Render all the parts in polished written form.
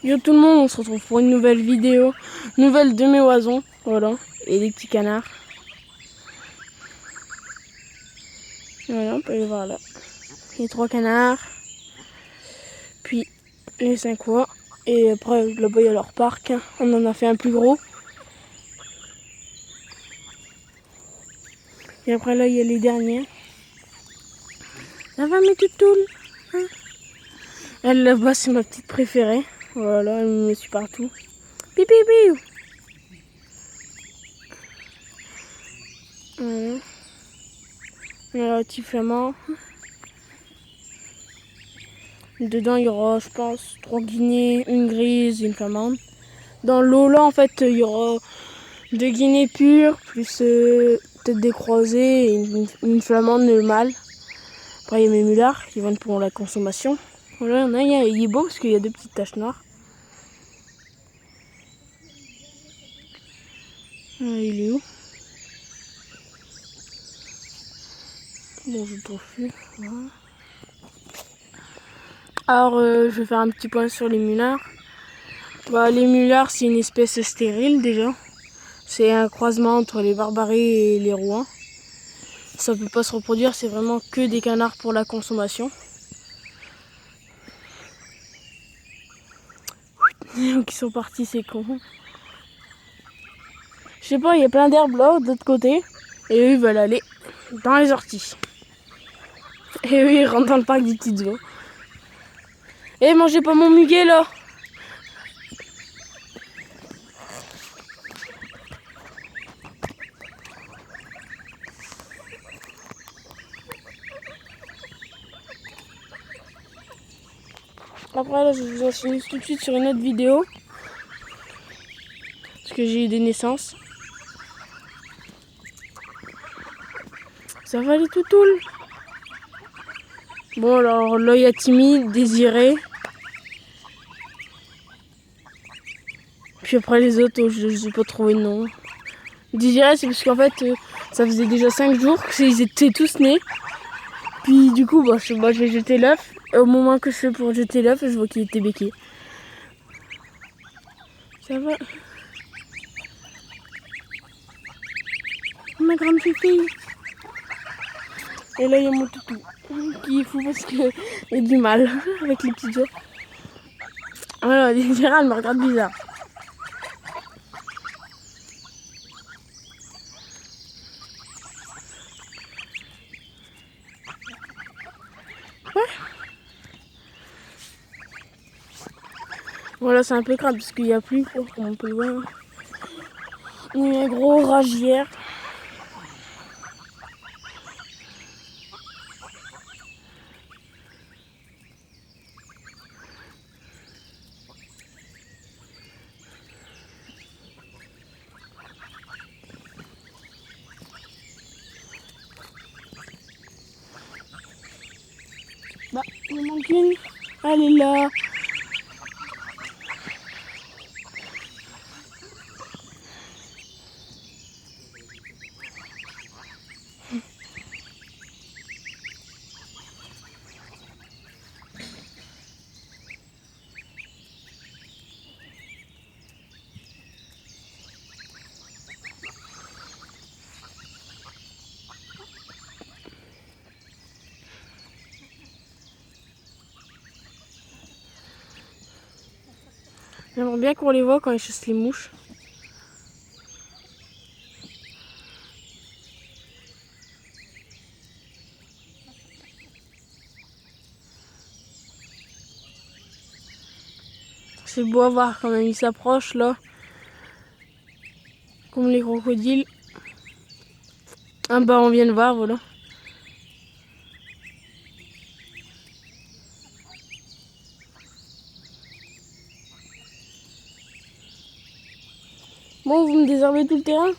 Yo tout le monde, on se retrouve pour une nouvelle vidéo, nouvelle de mes oisons, voilà, et des petits canards. Voilà, on peut les voir là. Les 3 canards, puis les 5 oies, et après là-bas il y a leur parc, on en a fait un plus gros. Et après là il y a les derniers. Ça va mes toutoules, hein? Elle là-bas c'est ma petite préférée, voilà, elle me suit partout. Pipi pipi. Voilà. Il y a un petit flamand. Dedans il y aura je pense 3 guinées, une grise et une flamande. Dans l'eau là en fait il y aura 2 guinées pures, plus peut-être des croisés et une flamande mâle. Après il y a mes mulards qui vont pour la consommation. Voilà, il est beau parce qu'il y a 2 petites taches noires. Il est où? Bon, je ne trouve plus. Voilà. Alors, je vais faire un petit point sur les mulards. Bah, les mulards, c'est une espèce stérile déjà. C'est un croisement entre les barbarets et les rouens. Ça peut pas se reproduire, c'est vraiment que des canards pour la consommation. Qui sont partis, c'est con. Je sais pas, il y a plein d'herbes là, de l'autre côté. Et eux, ils veulent aller dans les orties. Et eux, ils rentrent dans le parc des petites oies. Eh, mangez pas mon muguet là! Après là, je vous enchaîne tout de suite sur une autre vidéo. Parce que j'ai eu des naissances. Ça va les toutoules? Bon alors là il y a Timmy, Désiré. Puis après les autres, je n'ai pas trouvé de nom. Désiré c'est parce qu'en fait ça faisait déjà 5 jours qu'ils étaient tous nés. Puis du coup je vais jeter l'œuf. Et au moment que je fais pour jeter l'œuf, je vois qu'il était béqué. Ça va? Ma grande fille. Et là il y a mon toutou qui est fou parce qu'il a du mal avec les petits œufs. Voilà, Désiré elle me regarde bizarre. Ouais. Voilà, c'est un peu crade parce qu'il n'y a plus, comme on peut le voir. Il y a un gros orage hier. Bah, il en manque une. Elle est là. J'aimerais bien qu'on les voit quand ils chassent les mouches. C'est beau à voir quand même, ils s'approchent là. Comme les crocodiles. Ah bah on vient de voir, voilà. Bon, vous me désherbez tout le terrain.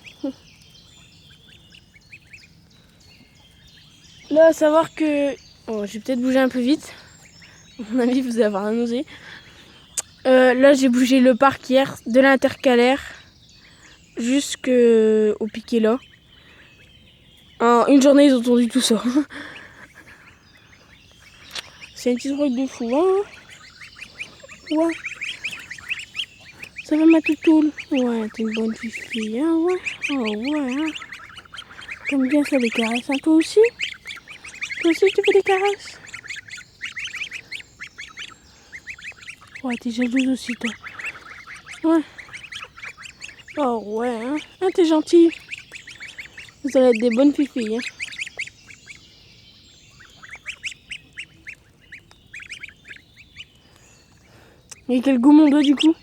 Là, à savoir que... Oh, j'ai peut-être bougé un peu vite. À mon avis, vous allez avoir un nausée. Là, j'ai bougé le parc hier, de l'intercalaire jusqu'au piquet là. En une journée, ils ont entendu tout ça. C'est un petit truc de fou, hein? Ouais. Ça va ma toutoule? Ouais, t'es une bonne fille, hein, ouais. Oh ouais, hein. T'aimes bien ça les caresses, hein, toi aussi? Toi aussi tu fais des caresses? Ouais, t'es jalouse aussi, toi. Ouais. Oh ouais, hein. Ah, t'es gentille. Vous allez être des bonnes filles, hein. Et quel goût mon doigt du coup?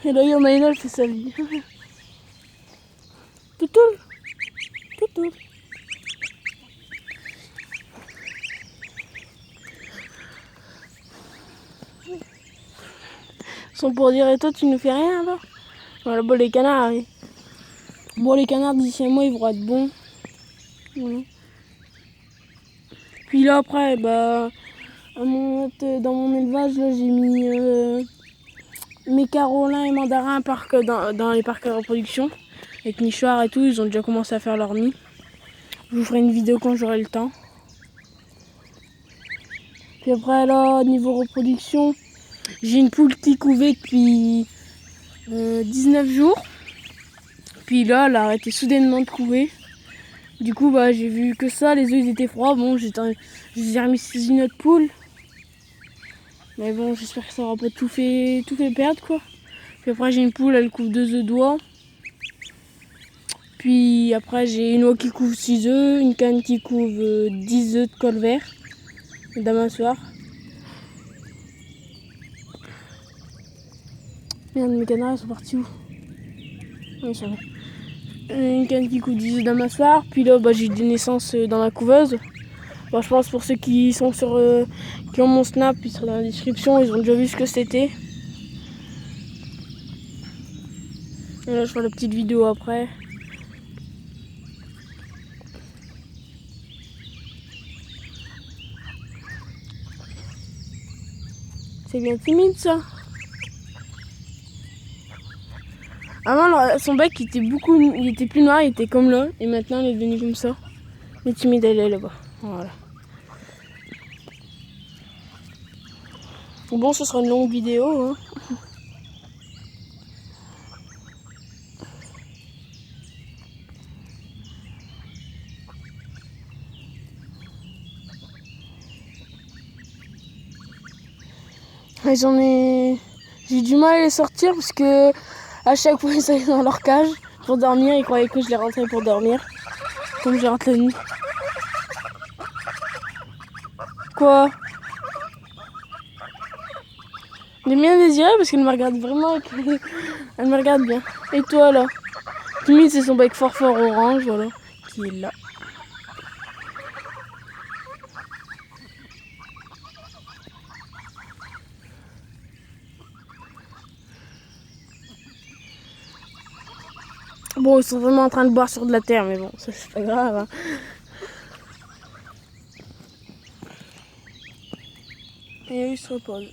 Et là, Yomaïna, elle fait sa vie. Toutoule, toutoule. Sont pour dire, et toi, tu nous fais rien alors? Voilà, bon, les canards, oui. Bon, les canards, d'ici un mois, ils vont être bons. Voilà. Puis là, après, bah, dans mon élevage, là, j'ai mis mes carolins et mandarins dans les parcs de reproduction. Avec nichoirs et tout, ils ont déjà commencé à faire leur nid. Je vous ferai une vidéo quand j'aurai le temps. Puis après, là, niveau reproduction, j'ai une poule qui couvait depuis 19 jours. Puis là, elle a arrêté soudainement de couver. Du coup, bah, j'ai vu que ça, les œufs ils étaient froids. Bon, je les ai remis sous une autre poule. Mais bon, j'espère que ça aura pas tout fait perdre, quoi. Puis après, j'ai une poule, elle couvre 2 œufs d'oie. Puis après, j'ai une oie qui couvre 6 œufs, une canne qui couvre 10 œufs de col vert, d'amassoir. Merde, mes canards, ils sont partis où? Ils sont là. Une canne qui couvre 10 œufs d'amassoir. Puis là, bah, j'ai des naissances dans la couveuse. Bah, je pense pour ceux qui sont qui ont mon snap, ils seront dans la description, ils ont déjà vu ce que c'était. Et là, je ferai la petite vidéo après. C'est bien timide ça. Avant, son bec il était plus noir, il était comme là, et maintenant il est devenu comme ça. Mais timide, elle est là-bas. Voilà. Bon, ce sera une longue vidéo. Hein. J'ai du mal à les sortir parce que à chaque fois ils allaient dans leur cage pour dormir, ils croyaient que je les rentrais pour dormir. Comme je rentre la nuit. Quoi? Elle est bien désirée parce qu'elle me regarde vraiment. Elle me regarde bien. Et toi là? Timide, c'est son bec fort orange, voilà, qui est là. Bon, ils sont vraiment en train de boire sur de la terre, mais bon, ça c'est pas grave. Hein. Et eux, ils se reposent.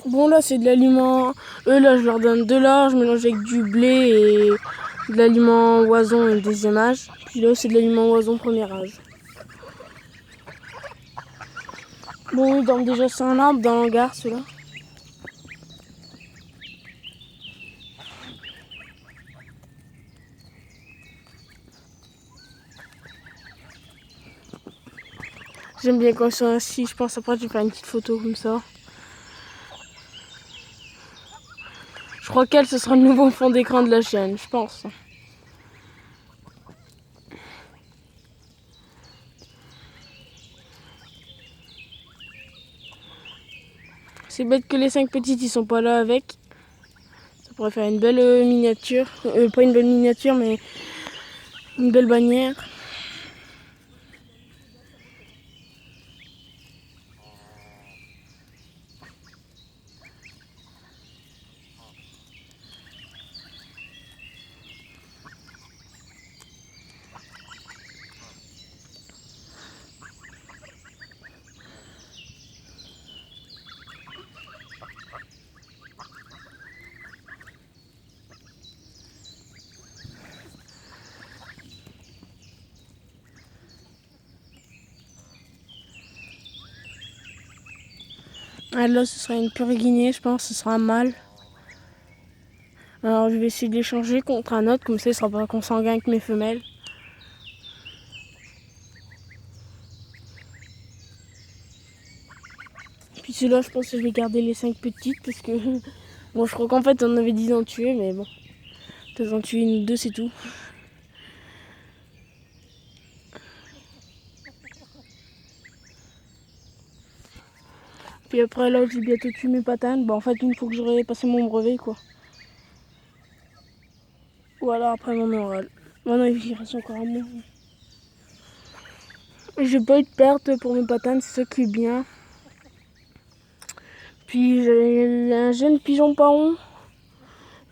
Bon, là, c'est de l'aliment. Eux, là, je leur donne de l'or, je mélange avec du blé et de l'aliment oison deuxième âge. Puis là, c'est de l'aliment oison premier âge. Bon, ils dorment déjà sur un arbre dans l'hangar, ceux-là. J'aime bien quand ils sont assis, je pense après je vais faire une petite photo comme ça. Je crois qu'elle, ce sera le nouveau fond d'écran de la chaîne, je pense. C'est bête que les 5 petites ils sont pas là avec. Ça pourrait faire une belle miniature. Pas une belle miniature mais une belle bannière. Ah, là, ce sera une pure guinée, je pense, ce sera un mâle. Alors, je vais essayer de l'échanger contre un autre, comme ça, il sera pas consanguin avec mes femelles. Puis celui-là, je pense que je vais garder les 5 petites, parce que... Bon, je crois qu'en fait, on avait 10 ans tués, mais bon. Peut-être en tuer une ou deux, c'est tout. Puis après, là, j'ai bientôt tué mes patanes. Bah, en fait, une fois que j'aurai passé mon brevet, quoi. Ou alors après mon oral. Maintenant, il reste encore un mois. J'ai pas eu de perte pour mes patanes, c'est ça qui est bien. Puis j'ai eu un jeune pigeon paon.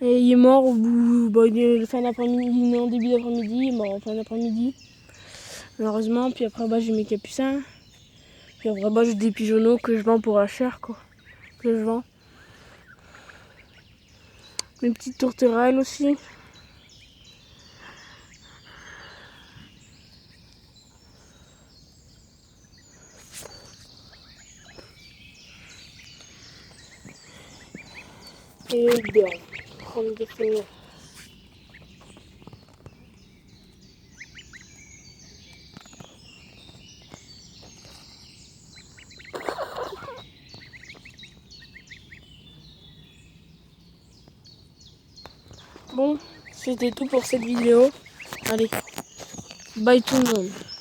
Et il est mort au bout, fin d'après-midi, non, début d'après-midi, il est mort en fin d'après-midi. Malheureusement, puis après, j'ai mes capucins. Puis après, j'ai des pigeonneaux que je vends pour la chair, quoi. Que je vends. Mes petites tourterelles aussi. Et bien, prendre des feuilles. Bon, c'était tout pour cette vidéo. Allez, bye tout le monde.